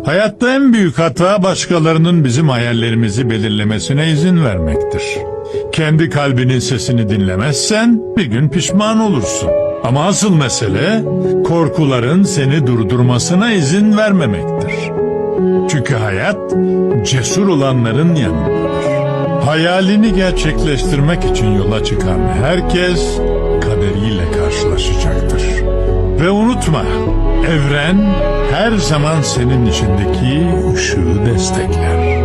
Hayatta en büyük hata başkalarının bizim hayallerimizi belirlemesine izin vermektir. Kendi kalbinin sesini dinlemezsen bir gün pişman olursun. Ama asıl mesele korkuların seni durdurmasına izin vermemektir. Çünkü hayat cesur olanların yanındadır. Hayalini gerçekleştirmek için yola çıkan herkes kaderiyle karşılaşacaktır. Ve unutma, evren her zaman senin içindeki ışığı destekler.